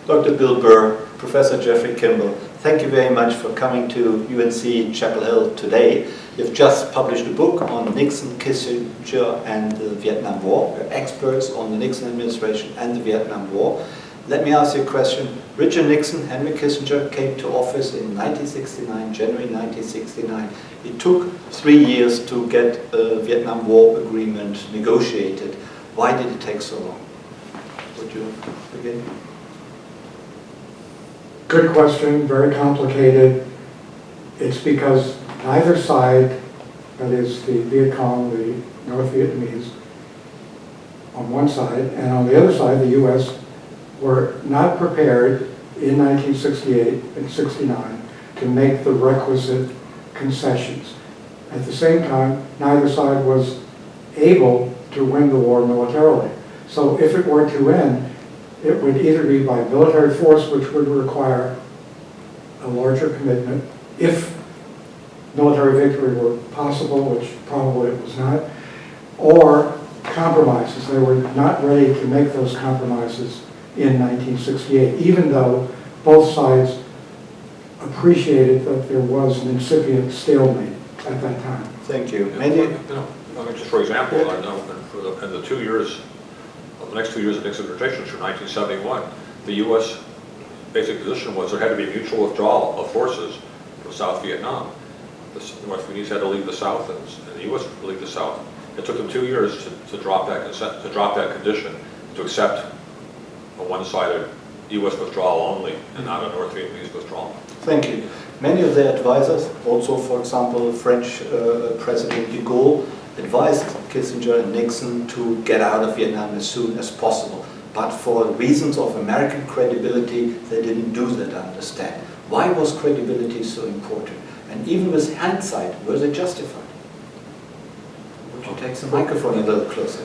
Dr. Bill Burr, Professor Jeffrey Kimball, thank you very much for coming to UNC Chapel Hill today. You've just published a book on Nixon, Kissinger and the Vietnam War. You're experts on the Nixon administration and the Vietnam War. Let me ask you a question. Richard Nixon, Henry Kissinger came to office in 1969, January 1969. It took 3 years to get a Vietnam War agreement negotiated. Why did it take so long? Would you begin? Good question, very complicated. It's because neither side, that is the Viet Cong, the North Vietnamese, on one side, and on the other side, the U.S., were not prepared in 1968 and 69 to make the requisite concessions. At the same time, neither side was able to win the war militarily. So if it were to end, it would either be by military force, which would require a larger commitment, if military victory were possible, which probably it was not, or compromises. They were not ready to make those compromises in 1968, even though both sides appreciated that there was an incipient stalemate at that time. Thank you. Just for example, in the 2 years, the next 2 years of Nixon administration through 1971, the U.S. basic position was there had to be mutual withdrawal of forces from South Vietnam. The North Vietnamese had to leave the South, and the U.S. would leave the South. It took them 2 years to drop that condition, to accept a one-sided U.S. withdrawal only, and not a North Vietnamese withdrawal. Thank you. Many of their advisors, also for example French President de Gaulle, advised Kissinger and Nixon to get out of Vietnam as soon as possible. But for reasons of American credibility, they didn't do that, I understand. Why was credibility so important? And even with hindsight, were they justified? Would you take the microphone a little closer?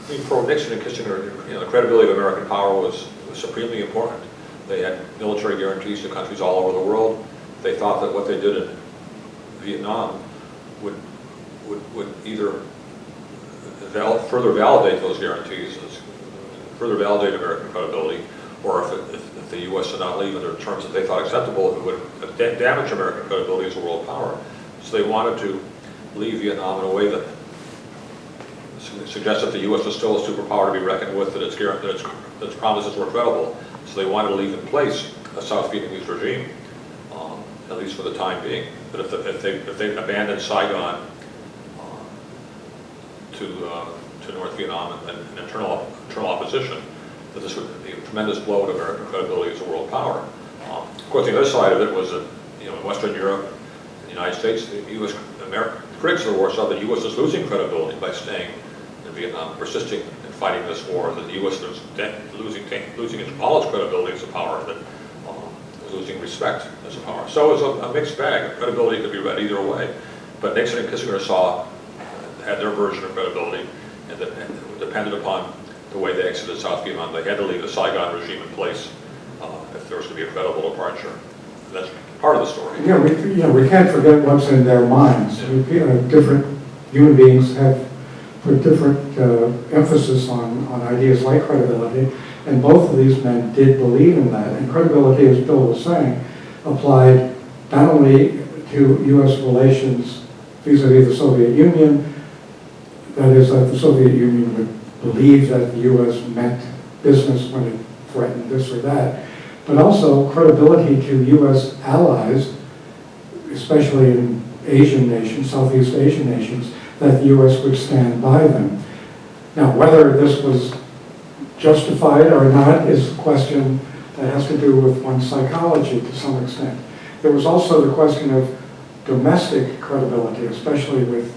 I mean, for Nixon and Kissinger, the credibility of American power was supremely important. They had military guarantees to countries all over the world. They thought that what they did in Vietnam would either further validate those guarantees, further validate American credibility, or if the U.S. did not leave under terms that they thought acceptable, it would damage American credibility as a world power. So they wanted to leave Vietnam in a way that suggests that the U.S. was still a superpower to be reckoned with, that its promises were credible. So they wanted to leave in place a South Vietnamese regime, at least for the time being. But if they abandoned Saigon to North Vietnam and internal opposition, that this would be a tremendous blow to American credibility as a world power. Of course, the other side of it was that, in Western Europe, and the United States, the critics of the war saw that the U.S. was losing credibility by staying in Vietnam, persisting in fighting this war, that the U.S. was losing all its credibility as a power, that was losing respect as a power. So it was a mixed bag. Credibility could be read either way. But Nixon and Kissinger had their version of credibility, and that depended upon the way they exited South Vietnam. They had to leave the Saigon regime in place if there was to be a credible departure. And that's part of the story. Yeah, we can't forget what's in their minds. Different human beings have put different emphasis on ideas like credibility, and both of these men did believe in that. And credibility, as Bill was saying, applied not only to U.S. relations vis-a-vis the Soviet Union, that is, that the Soviet Union would believe that the U.S. meant business when it threatened this or that, but also credibility to U.S. allies, especially in Asian nations, Southeast Asian nations, that the U.S. would stand by them. Now, whether this was justified or not is a question that has to do with one's psychology to some extent. There was also the question of domestic credibility, especially with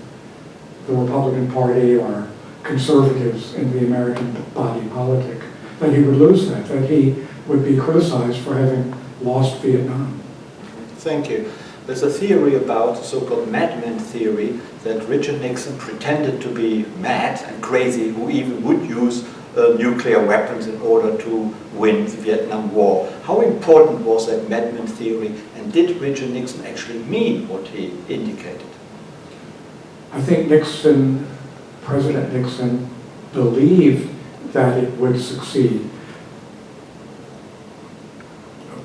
the Republican Party or conservatives in the American body politic, that he would lose that he would be criticized for having lost Vietnam. Thank you. There's a theory about the so-called Madman Theory that Richard Nixon pretended to be mad and crazy, who even would use nuclear weapons in order to win the Vietnam War. How important was that Madman Theory, and did Richard Nixon actually mean what he indicated? I think President Nixon believed that it would succeed.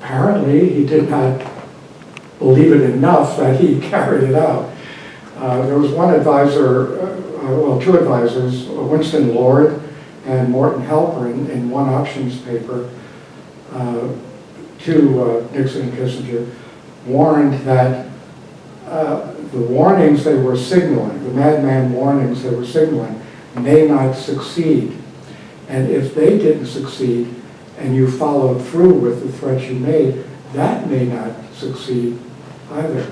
apparently he did not believe it enough that he carried it out. There was one advisor, well, two advisors, Winston Lord and Morton Halperin, in one options paper to Nixon and Kissinger, warned that the warnings they were signaling, the madman warnings they were signaling, may not succeed. And if they didn't succeed and you followed through with the threats you made, that may not succeed either.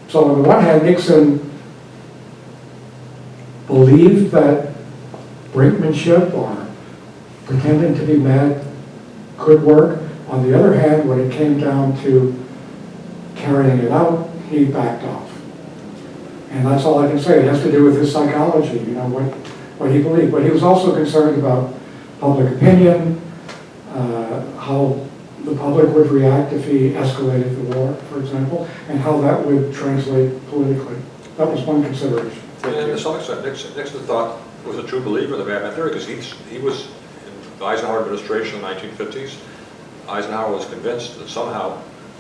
So on the one hand, Nixon believed that brinkmanship or pretending to be mad could work. On the other hand, when it came down to carrying it out, he backed off. And that's all I can say. It has to do with his psychology, you know, what he believed. But he was also concerned about public opinion, how the public would react if he escalated the war, for example, and how that would translate politically. That was one consideration. And to some extent, Nixon thought was a true believer in the Madman Theory, because he was in the Eisenhower administration in the 1950s. Eisenhower was convinced that somehow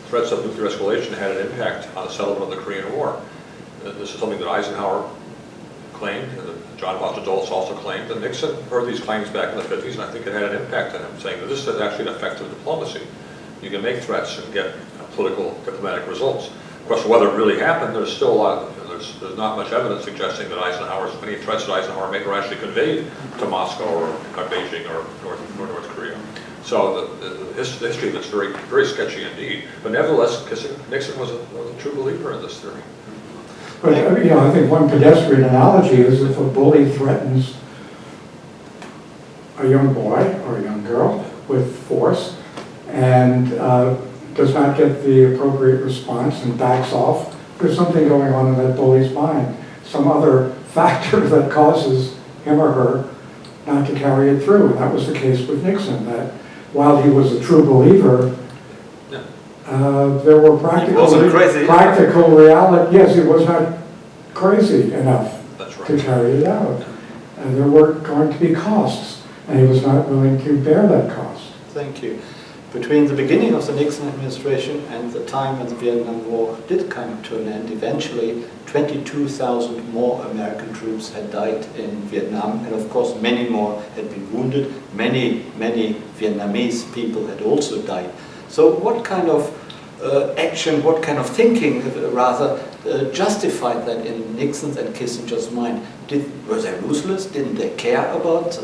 threats of nuclear escalation had an impact on the settlement of the Korean War. This is something that Eisenhower claimed, and that John Foster Dulles also claimed, and Nixon heard these claims back in the 50s, and I think it had an impact on him, saying that this is actually an effective diplomacy. You can make threats and get political, diplomatic results. Of course, whether it really happened, there's still a lot of, there's not much evidence suggesting that any threats that Eisenhower made were actually conveyed to Moscow or Beijing or North Korea. So the history of it's very, very sketchy indeed. But nevertheless, Nixon was a true believer in this theory. But you know, I think one pedestrian analogy is if a bully threatens a young boy or a young girl with force and does not get the appropriate response and backs off, there's something going on in that bully's mind, some other factor that causes him or her not to carry it through. And that was the case with Nixon, that while he was a true believer, there were practical reality. Yes, he was not crazy enough to carry it out. And there were going to be costs, and he was not willing to bear that cost. Thank you. Between the beginning of the Nixon administration and the time when the Vietnam War did come to an end, eventually 22,000 more American troops had died in Vietnam, and of course many more had been wounded. Many Vietnamese people had also died. So what kind of action, what kind of thinking, rather, justified that in Nixon's and Kissinger's mind? Were they ruthless? Didn't they care about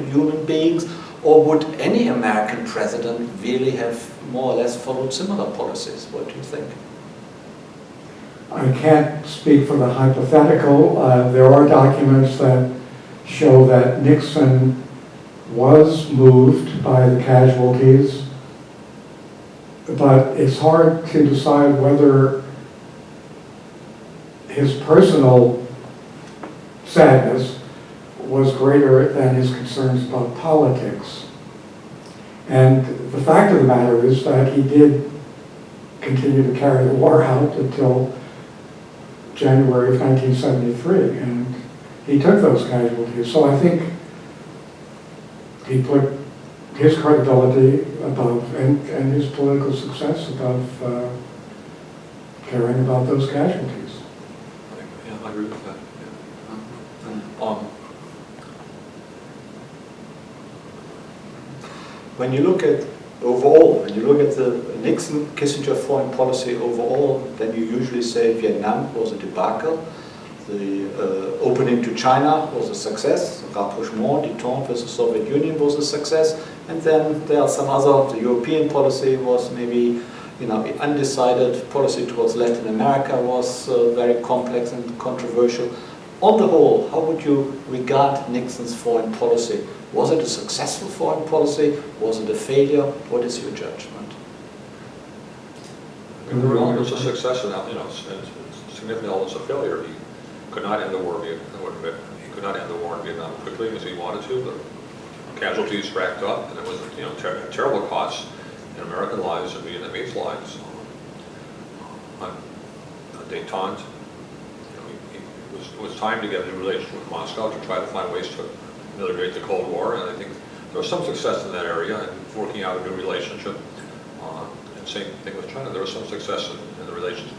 human beings? Or would any American president really have more or less followed similar policies? What do you think? I can't speak for the hypothetical. There are documents that show that Nixon was moved by the casualties, but it's hard to decide whether his personal sadness was greater than his concerns about politics. And the fact of the matter is that he did continue to carry the war out until January of 1973, and he took those casualties. So I think he put his credibility above, and his political success above caring about those casualties. Yeah, I agree with that. Yeah. When you look at overall, when you look at the Nixon-Kissinger foreign policy overall, then you usually say Vietnam was a debacle, the opening to China was a success, rapprochement, détente with the Soviet Union was a success, and then there are some other, the European policy was maybe, you know, undecided, policy towards Latin America was very complex and controversial. On the whole, how would you regard Nixon's foreign policy? Was it a successful foreign policy? Was it a failure? What is your judgment? It was a success, and significant elements of failure. He could not end the war. He could not end the war in Vietnam quickly as he wanted to. The casualties racked up, and it was terrible costs in American lives and Vietnamese lives. On détente, it was time to get a new relationship with Moscow to try to find ways to ameliorate the Cold War, and I think there was some success in that area and working out a new relationship. And same thing with China. There was some success in the relationship.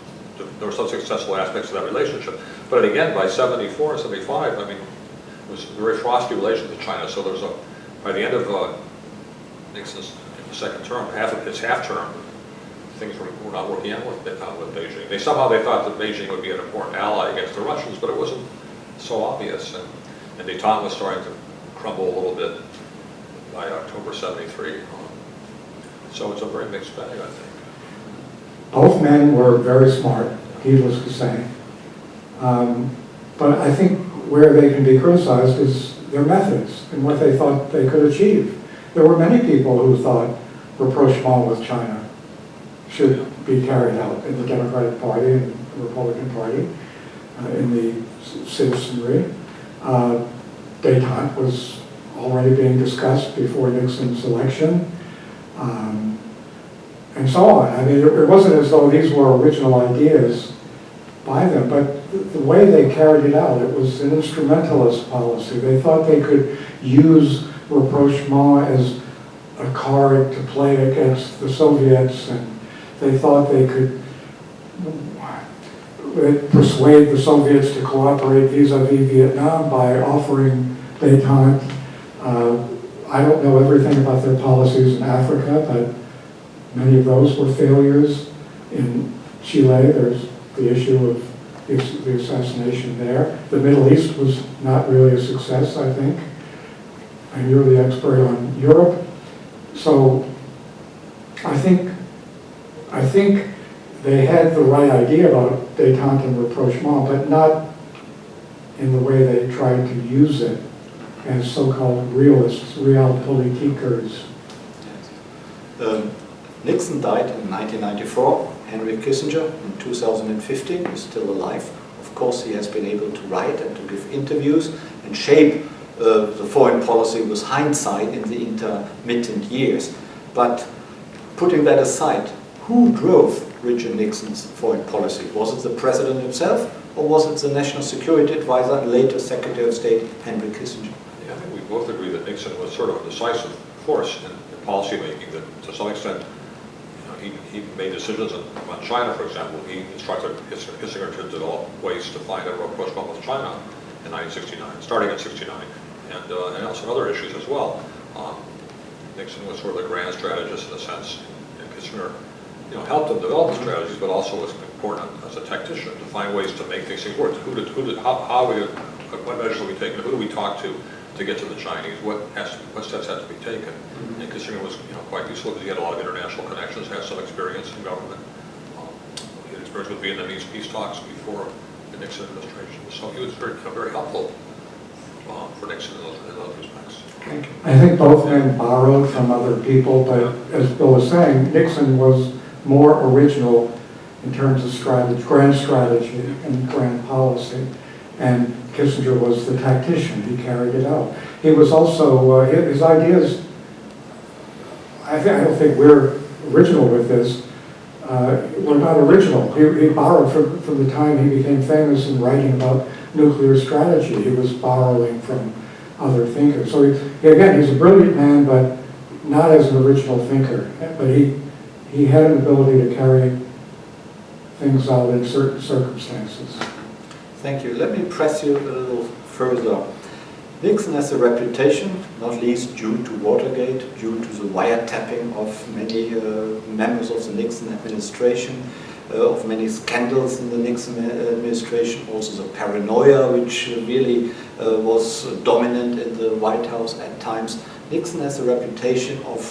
There were some successful aspects of that relationship. But again, by 74, 75, I mean, it was a very frosty relations with China. So there was by the end of Nixon's second term, his half term, things were not working out with Beijing. Somehow they thought that Beijing would be an important ally against the Russians, but it wasn't so obvious. And détente was starting to crumble a little bit by October 73. So it's a very mixed bag, I think. Both men were very smart, needless to say. But I think where they can be criticized is their methods and what they thought they could achieve. There were many people who thought rapprochement with China should be carried out in the Democratic Party and the Republican Party, in the citizenry. Détente was already being discussed before Nixon's election, and so on. I mean, it wasn't as though these were original ideas by them, but the way they carried it out, it was an instrumentalist policy. They thought they could use rapprochement as a card to play against the Soviets, and they thought they could persuade the Soviets to cooperate vis-a-vis Vietnam by offering détente. I don't know everything about their policies in Africa, but many of those were failures. In Chile, there's the issue of the assassination there. The Middle East was not really a success, I think. And you're the expert on Europe. So I think they had the right idea about détente and rapprochement, but not in the way they tried to use it as so-called realists, realpolitikers. Nixon died in 1994. Henry Kissinger in 2015 is still alive. Of course, he has been able to write and to give interviews and shape the foreign policy with hindsight in the intermittent years. But putting that aside, who drove Richard Nixon's foreign policy? Was it the president himself, or was it the National Security Advisor and later Secretary of State Henry Kissinger? Yeah, I think we both agree that Nixon was sort of a decisive force in policy making, that to some extent he made decisions on China, for example. He instructed Kissinger to develop ways to find a rapprochement with China in 1969, starting in 69, and also other issues as well. Nixon was sort of the grand strategist in a sense, and Kissinger helped him develop the strategies, but also was important as a tactician to find ways to make these things work. What measures are we taking? Who do we talk to get to the Chinese? What steps have to be taken? And Kissinger was quite useful because he had a lot of international connections, had some experience in government. He had experience with Vietnamese peace talks before the Nixon administration. So he was very helpful for Nixon in those respects. Thank you. I think both men borrowed from other people, but as Bill was saying, Nixon was more original in terms of strategy, grand strategy and grand policy. And Kissinger was the tactician. He carried it out. He was also, his ideas, I don't think we're original with this. We're not original. He borrowed from the time he became famous in writing about nuclear strategy. He was borrowing from other thinkers. So again, he's a brilliant man, but not as an original thinker. But he had an ability to carry things out in certain circumstances. Thank you. Let me press you a little further. Nixon has a reputation, not least due to Watergate, due to the wiretapping of many members of the Nixon administration, of many scandals in the Nixon administration, also the paranoia which really was dominant in the White House at times. Nixon has a reputation of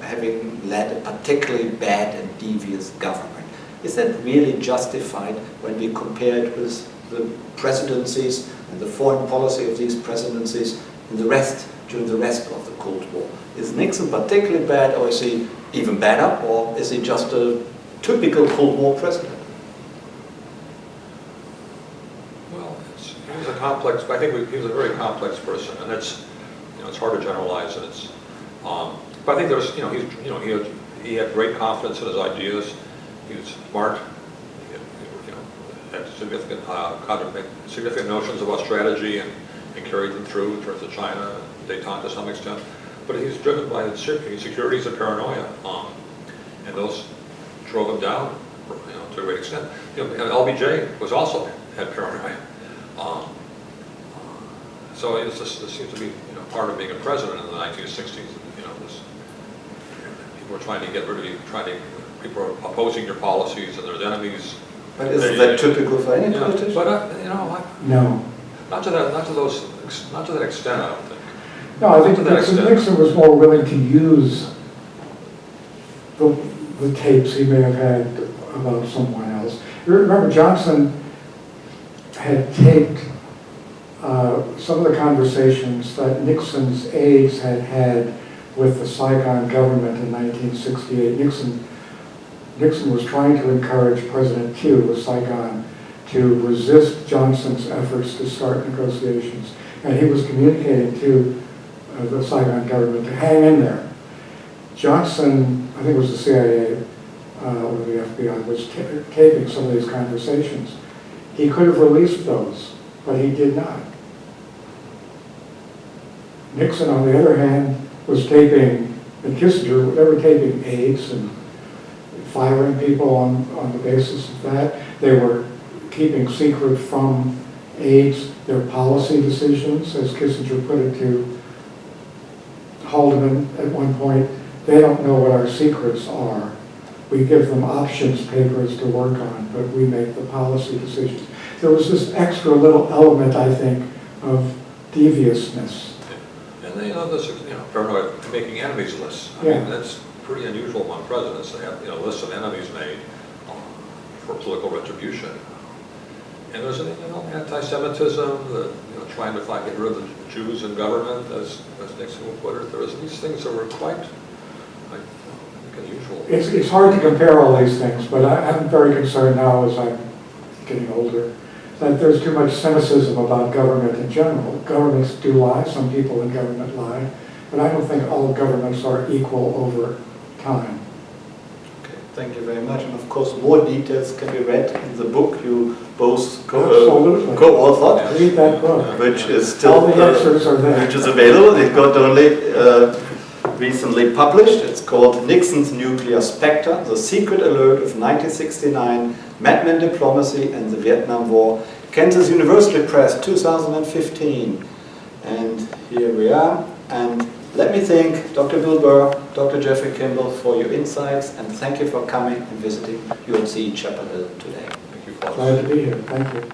having led a particularly bad and devious government. Is that really justified when we compare it with the presidencies and the foreign policy of these presidencies and during the rest of the Cold War? Is Nixon particularly bad, or is he even better, or is he just a typical Cold War president? Well, he was a complex. I think he was a very complex person, and it's hard to generalize. And but I think there's he had great confidence in his ideas. He was smart. Had significant notions about strategy and carried them through in terms of China, détente to some extent. but he's driven by insecurities and paranoia, and those drove him down, to a great extent. And LBJ was also had paranoia. So this seems to be part of being a president in the 1960s. People were trying to get rid of you, people are opposing your policies, and there's enemies. But isn't that typical for any politician? But No. not to that extent, I don't think. No, I think Nixon was more willing to use the tapes he may have had about someone else. You remember Johnson had taped some of the conversations that Nixon's aides had with the Saigon government in 1968. Nixon was trying to encourage President Q of Saigon to resist Johnson's efforts to start negotiations. And he was communicating to the Saigon government to hang in there. Johnson, I think it was the CIA or the FBI, was taping some of these conversations. He could have released those, but he did not. Nixon, on the other hand, was taping, and Kissinger, they were taping aides and firing people on the basis of that. They were keeping secret from aides their policy decisions, as Kissinger put it to Haldeman at one point. They don't know what our secrets are. We give them options papers to work on, but we make the policy decisions. There was this extra little element, I think, of deviousness. And this paranoia, making enemies lists. I mean, that's pretty unusual among presidents to have lists of enemies made for political retribution. And there's anti-Semitism, trying to get rid of the Jews in government, as Nixon would put it. There was these things that were quite unusual. It's hard to compare all these things, but I'm very concerned now as I'm getting older that there's too much cynicism about government in general. Governments do lie, some people in government lie, but I don't think all governments are equal over time. Okay, thank you very much. And of course, more details can be read in the book you both co-authored. Read that book. Which is still all the excerpts are there. Which is available. It got only recently published. It's called Nixon's Nuclear Spectre: The Secret Alert of 1969, Madman Diplomacy and the Vietnam War. Kansas University Press, 2015. And here we are. And let me thank Dr. Bill Burr, Dr. Jeffrey Kimball for your insights, and thank you for coming and visiting UNC Chapel Hill today. Thank you, Glad to be here. Thank you.